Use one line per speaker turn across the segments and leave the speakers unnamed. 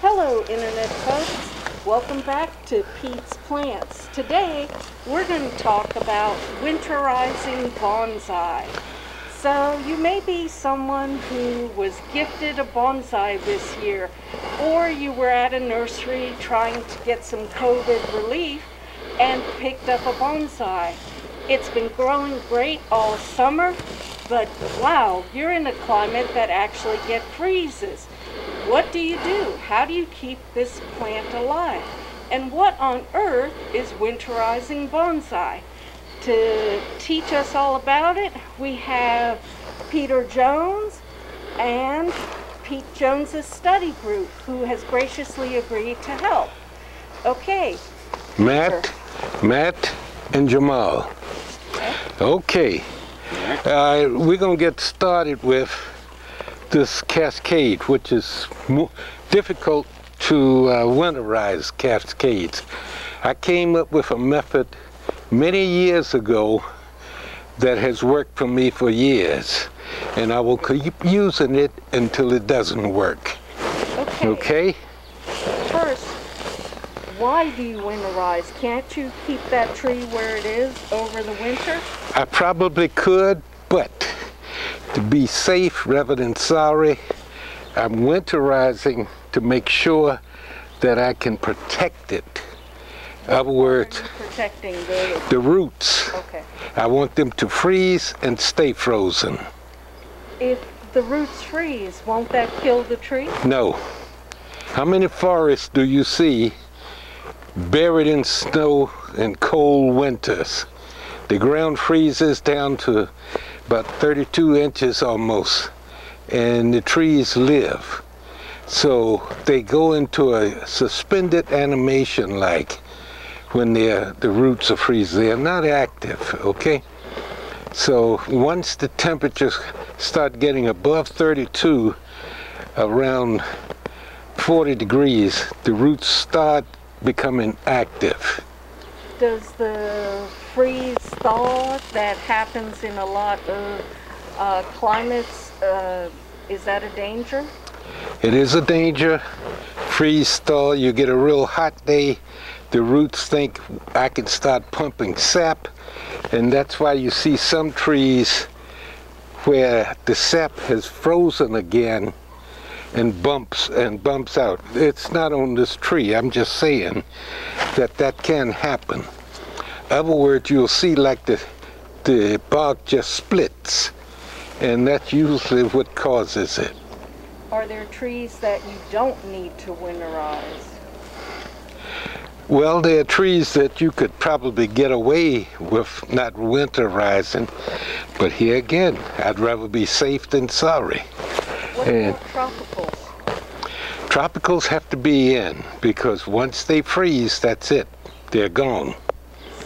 Hello Internet folks, welcome back to Pete's Plants. Today we're going to talk about winterizing bonsai. So you may be someone who was gifted a bonsai this year, or you were at a nursery trying to get some COVID relief and picked up a bonsai. It's been growing great all summer, but wow, you're in a climate that actually gets freezes. What do you do? How do you keep this plant alive? And what on earth is winterizing bonsai? To teach us all about it, we have Peter Jones and Pete Jones's study group, who has graciously agreed to help. Okay.
Matt, and Jamal. Okay. We're going to get started with this cascade, which is difficult to winterize cascades. I came up with a method many years ago that has worked for me for years, and I will keep using it until it doesn't work. Okay?
First, why do you winterize? Can't you keep that tree where it is over the winter?
I probably could, but to be safe rather than sorry, I'm winterizing to make sure that I can protect it. In other words,
are you protecting
the roots.
Okay.
I want them to freeze and stay frozen.
If the roots freeze, won't that kill the tree?
No. How many forests do you see buried in snow in cold winters? The ground freezes down to about 32 inches almost, and the trees live. So they go into a suspended animation, like when the roots are freezing. They are not active, okay? So once the temperatures start getting above 32, around 40 degrees, the roots start becoming active.
Does the freeze thaw that happens in a lot of climates, is that a danger?
It is a danger. Freeze thaw, you get a real hot day, the roots think I can start pumping sap, and that's why you see some trees where the sap has frozen again and bumps out. It's not on this tree, I'm just saying that can happen. In other words, you'll see like the bark just splits, and that's usually what causes it.
Are there trees that you don't need to winterize?
Well, there are trees that you could probably get away with not winterizing, but here again, I'd rather be safe than sorry.
What about tropicals?
Tropicals have to be in, because once they freeze, that's it. They're gone.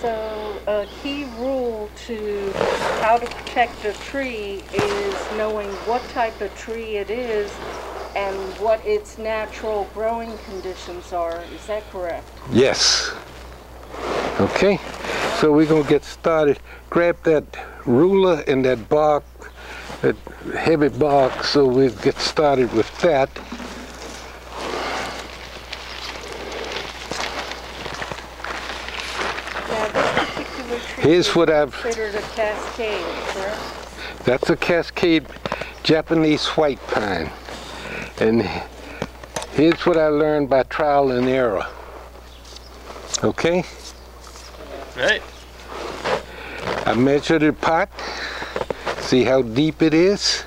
So a key rule to how to protect a tree is knowing what type of tree it is and what its natural growing conditions are. Is that correct?
Yes. Okay, so we're going to get started. Grab that ruler and that bark, that heavy bark, so we'll get started with that. Here's what I've
considered a cascade, correct?
That's a cascade Japanese white pine. And here's what I learned by trial and error. Okay?
Right.
I measured the pot. See how deep it is?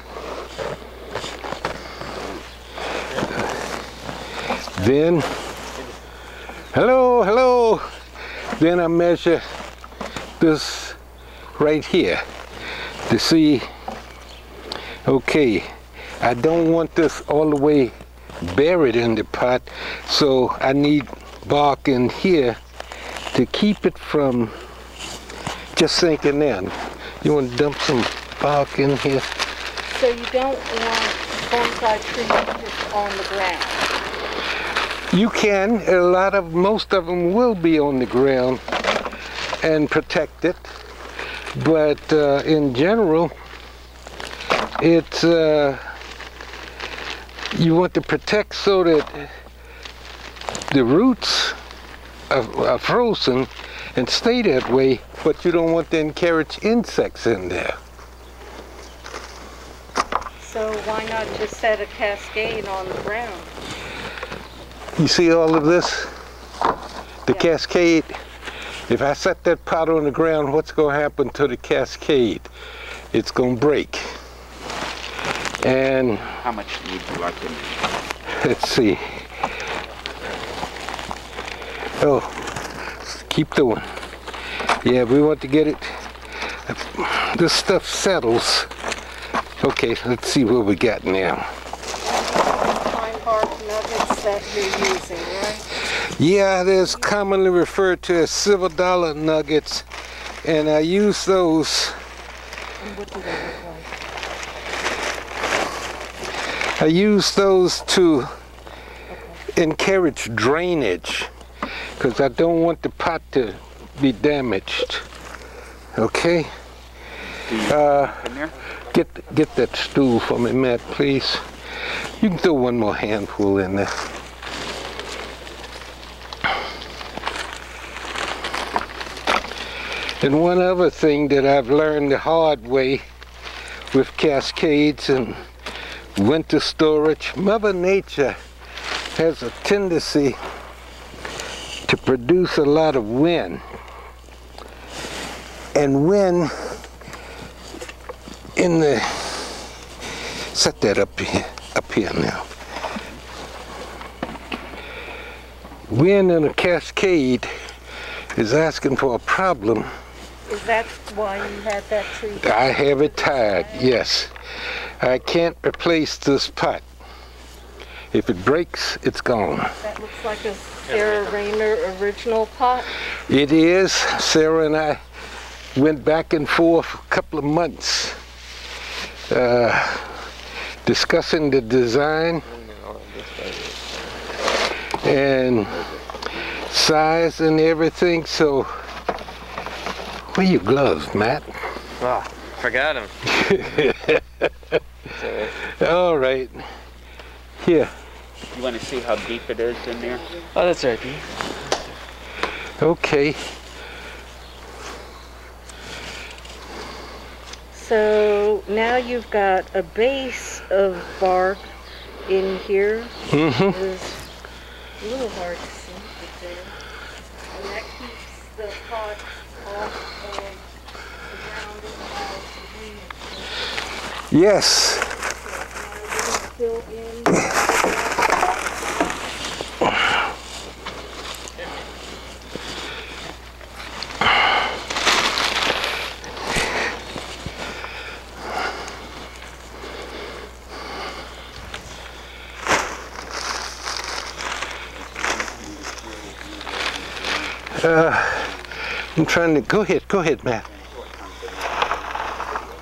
Then, hello. Then I measure this right here to see, okay, I don't want this all the way buried in the pot, so I need bark in here to keep it from just sinking in. You want to dump some bark in here?
So you don't want bonsai trees just on the ground?
You can. Most of them will be on the ground and protected, but in general, it's you want to protect so that the roots are frozen and stay that way, but you don't want to encourage insects in there.
So why not just set a cascade on the ground?
You see all of this? The
Yeah.
cascade. If I set that pot on the ground, what's going to happen to the cascade? It's going to break. And
How much would you like in there?
let's see. Oh, keep doing. Yeah, we want to get it. This stuff settles. Okay, let's see what we got now.
Pine bark nuggets that you're using, right?
Yeah, there's commonly referred to as silver dollar nuggets, and I use those.
And what do they look like?
I use those to encourage drainage, because I don't want the pot to be damaged. Okay?
Do you in there?
Get that stool for me, Matt, please. You can throw one more handful in there. And one other thing that I've learned the hard way with cascades and winter storage, Mother Nature has a tendency to produce a lot of wind. And wind in the, set that up here now. Wind in a cascade is asking for a problem.
Is that why you had that tree?
I have it tied, yes. I can't replace this pot. If it breaks, it's gone.
That looks like a Sarah Rayner original pot.
It is. Sarah and I went back and forth a couple of months discussing the design and size and everything. So, where are your gloves, Matt?
Oh, forgot him.
All right. Here.
You want to see how deep it is in there?
Oh, that's right, Pete.
Okay.
So now you've got a base of bark in here.
Mm-hmm.
It's a little hard to see it there. And that keeps the pot off of the ground and off the weeds.
Yes.
So now we're going to fill in.
I'm trying to, go ahead, Matt.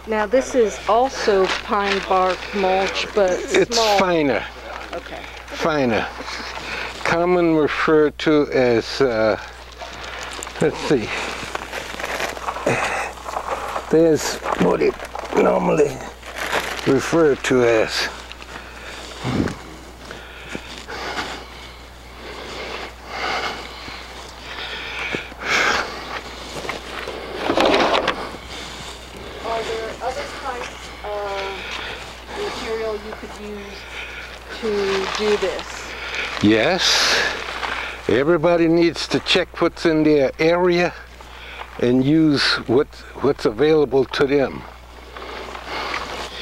Now this is also pine bark mulch, but
It's
small.
finer,
Okay.
finer. Common referred to as, let's see. There's what it normally referred to as.
Are there other types of material you could use to do this?
Yes, everybody needs to check what's in their area and use what's available to them.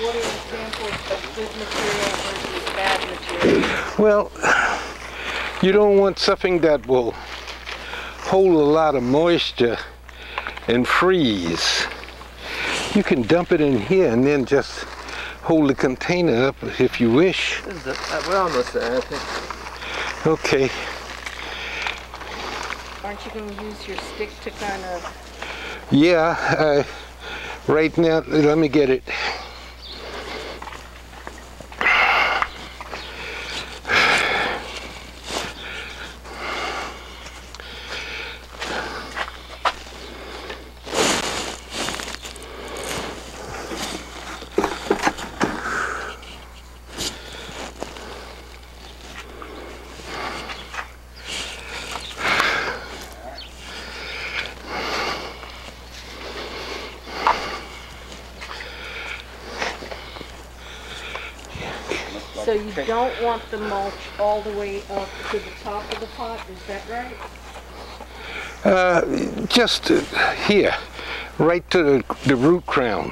What are examples of good material versus bad material?
Well, you don't want something that will hold a lot of moisture and freeze. You can dump it in here and then just hold the container up if you wish.
We're almost there, I think.
Okay.
Aren't you going to use your stick to kind of...
Yeah, right now, let me get it.
So you don't want the mulch all the way up to the top of the pot, is that right?
Just here, right to the root crown.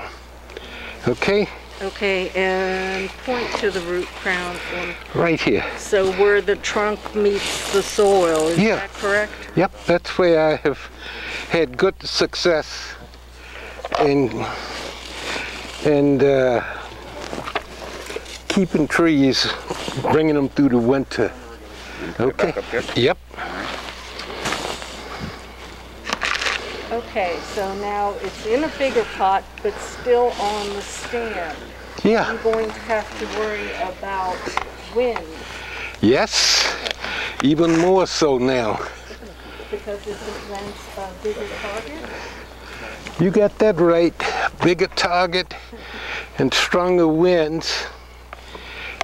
Okay?
Okay, and point to the root crown for me.
Right here.
So where the trunk meets the soil, is
Yeah.
that correct?
Yep, that's where I have had good success in keeping trees, bringing them through the winter. Okay.
Back up here.
Yep.
Okay, so now it's in a bigger pot, but still on the stand.
Yeah.
I'm going to have to worry about wind
Yes. Even more so now.
because this is then a bigger target.
You got that right. Bigger target and stronger winds.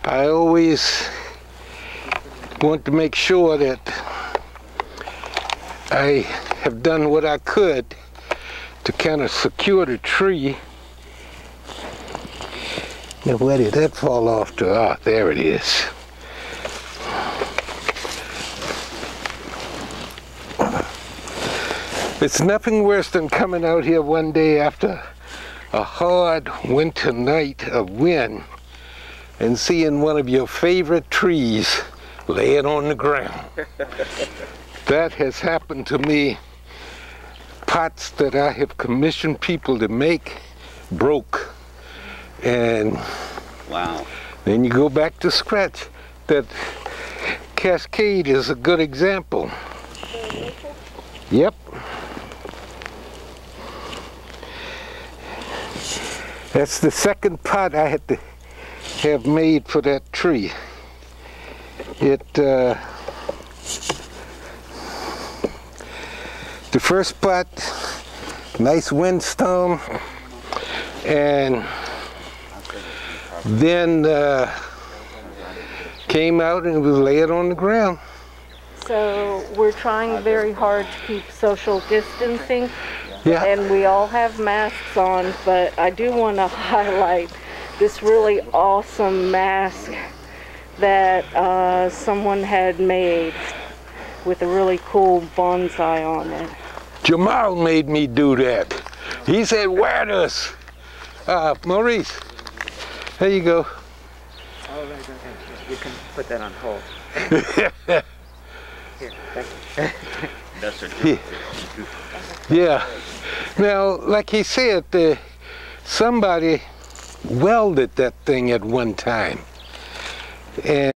I always want to make sure that I have done what I could to kind of secure the tree. Now where did that fall off to? Ah, there it is. It's nothing worse than coming out here one day after a hard winter night of wind and seeing one of your favorite trees laying on the ground. That has happened to me. Pots that I have commissioned people to make broke. And
Wow.
then you go back to scratch. That cascade is a good example. Yep. That's the second pot I had to have made for that tree. The first pot, nice windstorm, and then came out and was laid on the ground.
So we're trying very hard to keep social distancing.
Yeah.
And we all have masks on, but I do want to highlight this really awesome mask that someone had made with a really cool bonsai on it.
Jamal made me do that. He said, wear this. Maurice, there you go.
Oh, right, okay. You can put that on hold. Here, thank you.
That's a
Yeah. Now, like he said, somebody welded that thing at one time. And